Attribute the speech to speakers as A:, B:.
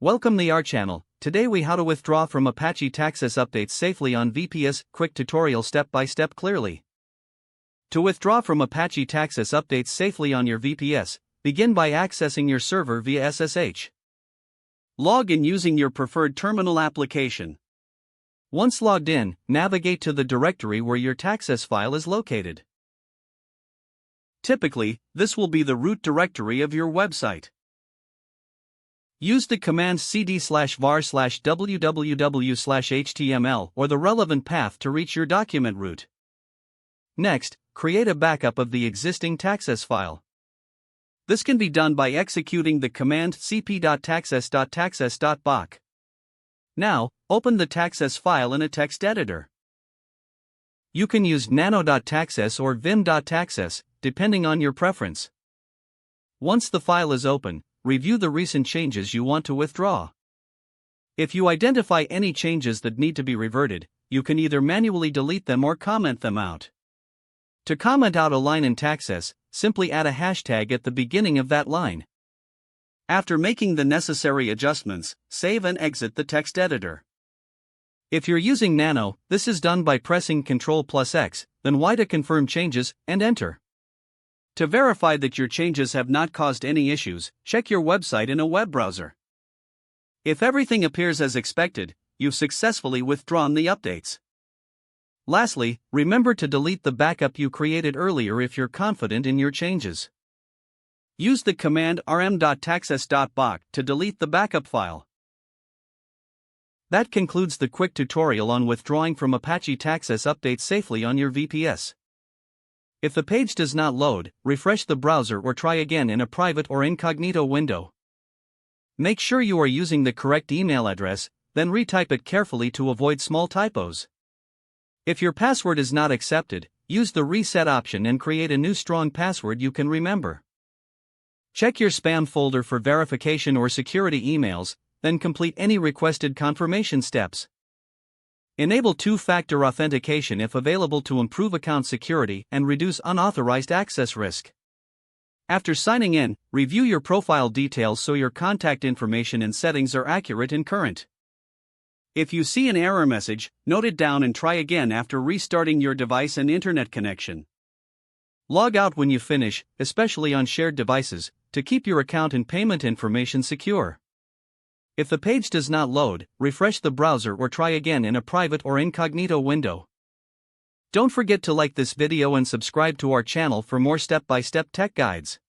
A: Welcome to our channel. Today we how to withdraw from Apache htaccess updates safely on VPS. Quick tutorial step by step clearly. To withdraw from Apache htaccess updates safely on your VPS, begin by accessing your server via SSH. Log in using your preferred terminal application. Once logged in, navigate to the directory where your htaccess file is located. Typically, this will be the root directory of your website. Use the command cd/var/www/html or the relevant path to reach your document root. Next, create a backup of the existing htaccess file. This can be done by executing the command cp.htaccess.htaccess.boc. Now, open the htaccess file in a text editor. You can use nano.htaccess or vim.htaccess, depending on your preference. Once the file is open, review the recent changes you want to withdraw. If you identify any changes that need to be reverted, you can either manually delete them or comment them out. To comment out a line in htaccess, simply add a hashtag at the beginning of that line. After making the necessary adjustments, save and exit the text editor. If you're using Nano, this is done by pressing Ctrl+X, then Y to confirm changes, and enter. To verify that your changes have not caused any issues, check your website in a web browser. If everything appears as expected, you've successfully withdrawn the updates. Lastly, remember to delete the backup you created earlier if you're confident in your changes. Use the command rm.htaccess.boc to delete the backup file. That concludes the quick tutorial on withdrawing from Apache htaccess updates safely on your VPS. If the page does not load, refresh the browser or try again in a private or incognito window. Make sure you are using the correct email address, then retype it carefully to avoid small typos. If your password is not accepted, use the reset option and create a new strong password you can remember. Check your spam folder for verification or security emails, then complete any requested confirmation steps. Enable two-factor authentication if available to improve account security and reduce unauthorized access risk. After signing in, review your profile details so your contact information and settings are accurate and current. If you see an error message, note it down and try again after restarting your device and internet connection. Log out when you finish, especially on shared devices, to keep your account and payment information secure. If the page does not load, refresh the browser or try again in a private or incognito window. Don't forget to like this video and subscribe to our channel for more step-by-step tech guides.